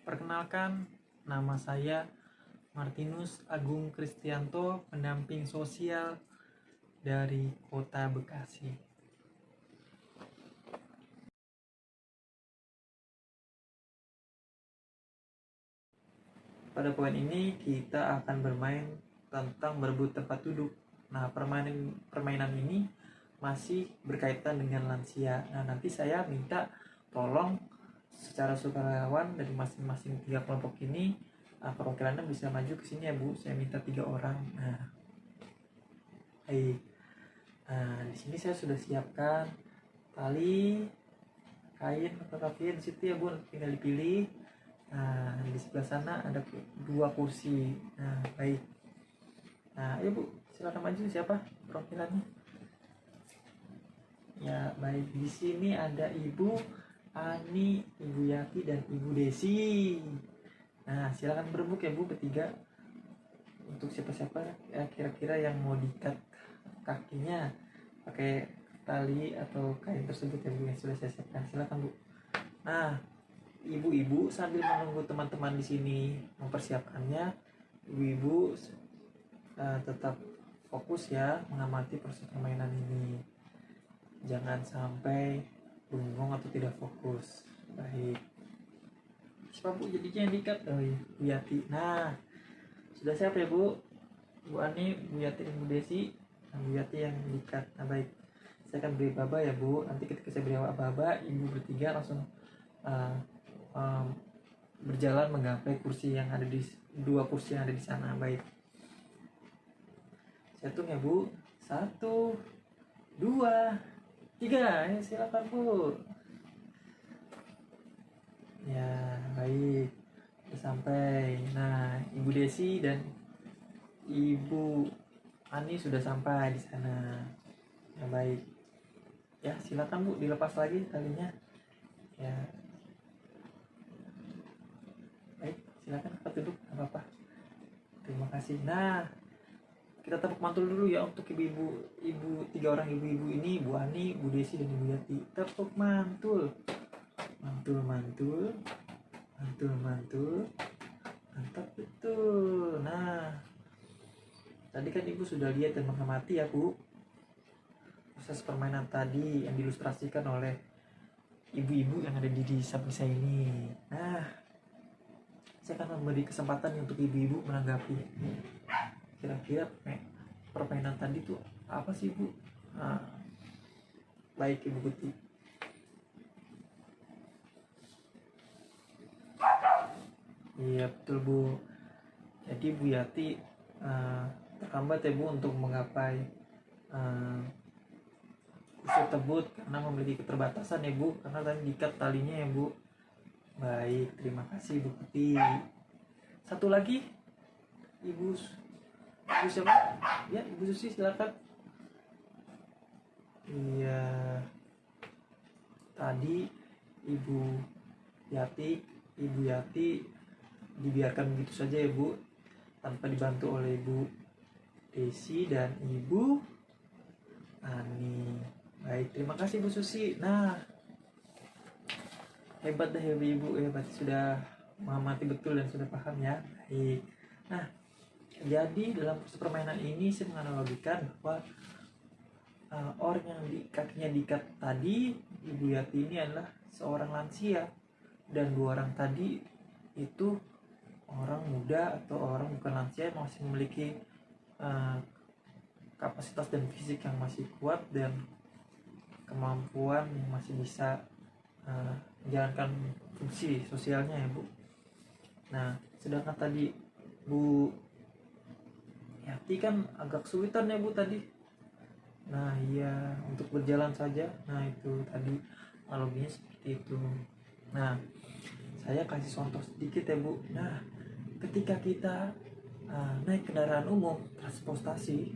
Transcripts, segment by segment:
Perkenalkan, nama saya Martinus Agung Kristianto, pendamping sosial dari Kota Bekasi. Pada poin ini kita akan bermain tentang berebut tempat duduk. Nah, permainan ini masih berkaitan dengan lansia. Nah, nanti saya minta tolong secara sukarelawan dari masing-masing 3 kelompok ini, perwakilannya bisa maju ke sini ya Bu. Saya minta 3 orang. Nah, baik. Nah, di sini saya sudah siapkan tali, kain atau kafian di situ ya Bu, tinggal dipilih. Nah, di sebelah sana ada 2 kursi. Nah, baik. Nah, ayo Bu, silakan maju, siapa perwakilannya? Ya, baik. Di sini ada Ibu Ani, Ibu Yati, dan Ibu Desi. Nah, silakan berebut ya Bu bertiga. Untuk siapa-siapa ya, kira-kira yang mau diikat kakinya pakai tali atau kain tersebut ya Bu, yang sudah saya siapkan. Silakan Bu. Nah, ibu-ibu sambil menunggu teman-teman di sini mempersiapkannya, ibu-ibu tetap fokus ya mengamati proses permainan ini. Jangan sampai bengong atau tidak fokus. Baik. Siapa Bu jadinya yang diikat? Oh iya, Bu Yati. Nah, sudah siap ya Bu? Bu Ani, Bu Yati, dan Bu Desi. Nah, Bu Yati yang diikat. Nah, baik. Saya akan beri baba ya Bu. Nanti ketika saya beri baba, ibu bertiga langsung berjalan menggapai kursi yang ada di 2 kursi yang ada di sana. Baik. Saya hitung ya Bu. 1, 2, 3. Ya, silakan Bu. Ya, baik. Sudah sampai. Nah, Ibu Desi dan Ibu Ani sudah sampai di sana. Ya, baik. Ya, silakan Bu, dilepas lagi talinya. Ya. Baik, silakan Kakak duduk, enggak apa-apa. Terima kasih. Nah, kita tepuk mantul dulu ya untuk ibu-ibu, 3 orang ibu-ibu ini, Bu Ani, Bu Desi, dan Ibu Yati. Tepuk mantul. Mantul. Mantap betul. Nah, tadi kan Ibu sudah lihat dan mengamati ya Bu proses permainan tadi yang diilustrasikan oleh ibu-ibu yang ada di samping saya ini. Nah, saya akan memberi kesempatan untuk ibu-ibu menanggapi. Kira-kira permainan tadi tuh apa sih Bu? Nah, baik Ibu Putih. Iya betul Bu. Jadi Bu Yati terhambat ya Bu untuk menggapai kursi tersebut karena memiliki keterbatasan ya Bu, karena tadi diikat talinya ya Bu. Baik, terima kasih Bu Putih. Satu lagi Ibu siapa? Ya, Ibu Susi silakan. Iya. Tadi Ibu Yati dibiarkan begitu saja ya Bu, tanpa dibantu oleh Ibu Desi dan Ibu Ani. Baik, terima kasih Bu Susi. Nah, hebat dah ya Ibu, hebat, sudah mengamati betul dan sudah paham ya. Baik. Nah, jadi dalam proses permainan ini saya menganalogikan bahwa orang yang kakinya diikat tadi, Ibu Yati ini adalah seorang lansia, dan 2 orang tadi itu orang muda atau orang bukan lansia yang masih memiliki kapasitas dan fisik yang masih kuat dan kemampuan yang masih bisa menjalankan fungsi sosialnya ya Bu. Nah, sedangkan tadi Bu Yati kan agak kesulitan ya Bu tadi. Nah iya, untuk berjalan saja. Nah itu tadi analoginya seperti itu. Nah, saya kasih contoh sedikit ya Bu. Nah, ketika kita naik kendaraan umum, transportasi,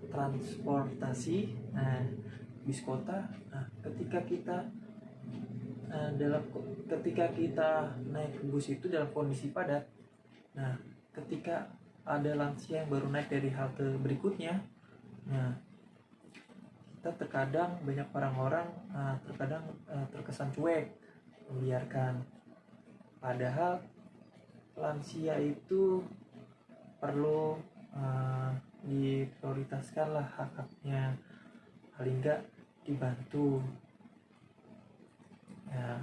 nah, bis kota. Nah, ketika kita naik bus itu dalam kondisi padat. Nah, ketika ada lansia yang baru naik dari halte berikutnya, nah, kita terkadang banyak orang-orang terkadang terkesan cuek, membiarkan. Padahal lansia itu perlu diprioritaskan lah hak-haknya, paling enggak dibantu. Ya,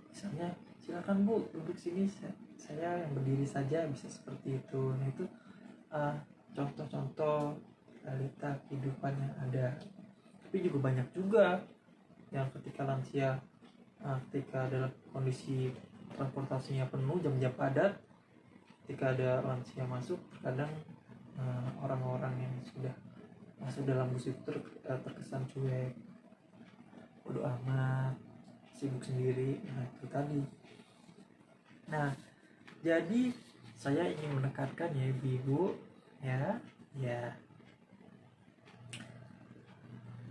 misalnya silakan Bu duduk sini, saya yang berdiri saja, bisa seperti itu. Nah itu contoh-contoh realita kehidupan yang ada. Tapi juga banyak juga yang ketika lansia, ketika dalam kondisi transportasinya penuh, jam-jam padat, ketika ada lansia masuk, terkadang orang-orang yang sudah masuk dalam bus itu terkesan cuek, bodo amat, sibuk sendiri. Nah itu tadi. Nah jadi saya ingin menekankan ya ibu-ibu, ya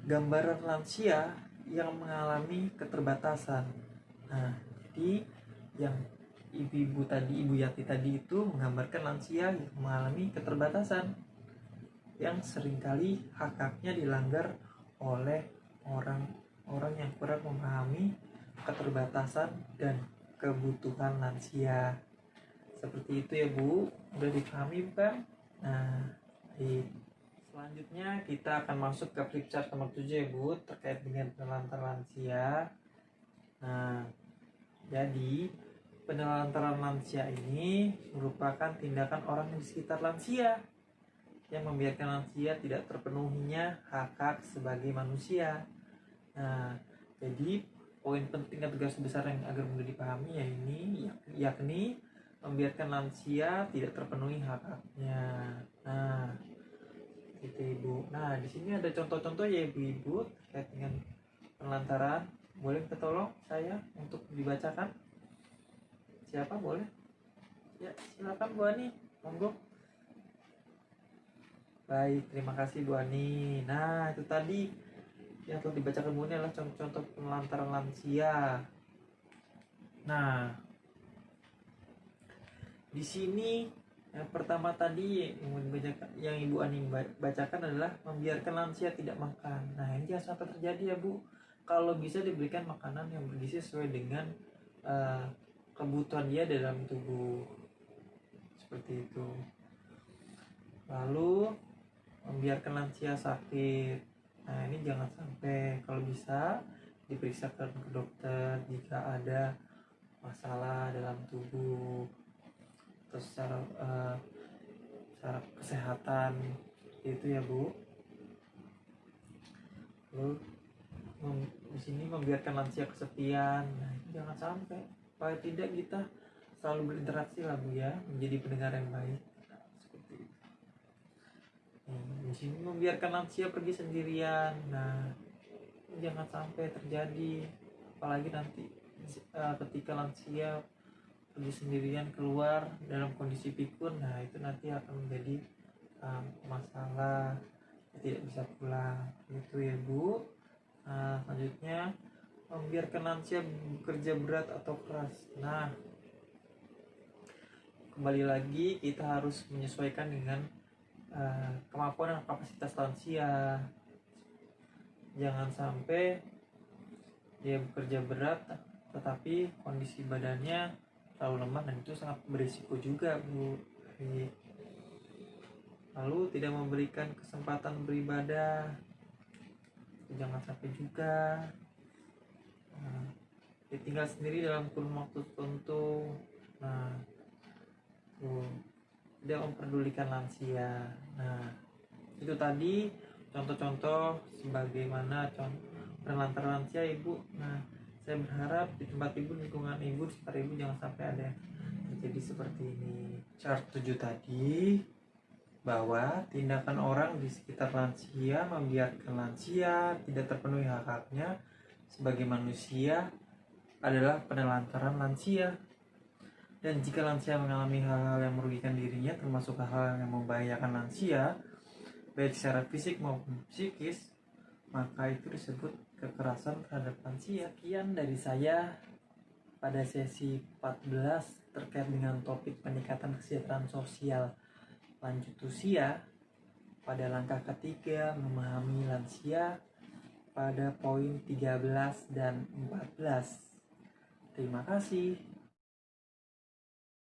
gambaran lansia yang mengalami keterbatasan. Nah jadi yang ibu Yati tadi itu menggambarkan lansia yang mengalami keterbatasan, yang seringkali hak-haknya dilanggar oleh orang-orang yang kurang memahami keterbatasan dan kebutuhan lansia. Seperti itu ya Bu, udah dipahami bukan? Nah, selanjutnya kita akan masuk ke flip chart nomor 7 ya Bu, terkait dengan penelantaran lansia. Nah, jadi penelantaran lansia ini merupakan tindakan orang di sekitar lansia yang membiarkan lansia tidak terpenuhinya hak-hak sebagai manusia. Nah, jadi poin penting atau garis besar yang agar mudah dipahami ya ini, yakni membiarkan lansia tidak terpenuhi hak-haknya. Nah, itu Ibu. Nah, di sini ada contoh-contoh ya Ibu-ibu terkait dengan penelantaran. Boleh minta tolong saya untuk dibacakan? Siapa boleh? Ya, silakan Bu Ani, monggo. Baik, terima kasih Bu Ani. Nah, itu tadi yang telah dibacakan Bu Ani adalah contoh-contoh penelantaran lansia. Nah, di sini yang pertama tadi yang Ibu Ani bacakan adalah membiarkan lansia tidak makan. Nah, ini jangan sampai terjadi ya Bu. Kalau bisa diberikan makanan yang bergizi sesuai dengan kebutuhan dia dalam tubuh, seperti itu. Lalu membiarkan lansia sakit. Nah, ini jangan sampai, kalau bisa diperiksakan ke dokter jika ada masalah dalam tubuh atau secara kesehatan, itu ya Bu. Lalu di sini membiarkan lansia kesepian. Nah, jangan sampai, paling tidak kita selalu berinteraksi lah Bu ya, menjadi pendengar yang baik. Nah, seperti itu. Di sini membiarkan lansia pergi sendirian. Nah, jangan sampai terjadi, apalagi nanti ketika lansia pergi sendirian keluar dalam kondisi pikun. Nah, itu nanti akan menjadi masalah, tidak bisa pulang. Itu ya Bu. Nah, selanjutnya membiarkan lansia bekerja berat atau keras. Nah, kembali lagi kita harus menyesuaikan dengan kemampuan dan kapasitas lansia. Jangan sampai dia bekerja berat tetapi kondisi badannya terlalu lemah, dan itu sangat berisiko juga Bu. Lalu tidak memberikan kesempatan beribadah, jangan sampai juga. Ditinggal sendiri dalam kurun waktu tertentu. Nah, tidak memperdulikan lansia. Nah, itu tadi contoh-contoh sebagaimana penelantaran lansia Ibu. Nah, saya berharap di tempat Ibu, lingkungan Ibu, di sekitar Ibu jangan sampai ada terjadi seperti ini. Chart 7 tadi, bahwa tindakan orang di sekitar lansia membiarkan lansia tidak terpenuhi hak-haknya sebagai manusia adalah penelantaran lansia. Dan jika lansia mengalami hal-hal yang merugikan dirinya, termasuk hal-hal yang membahayakan lansia, baik secara fisik maupun psikis, maka itu disebut kekerasan terhadap lansia. Sekian dari saya pada sesi 14 terkait dengan topik peningkatan kesejahteraan sosial lanjut usia. Pada langkah ketiga, memahami lansia pada poin 13 dan 14. Terima kasih.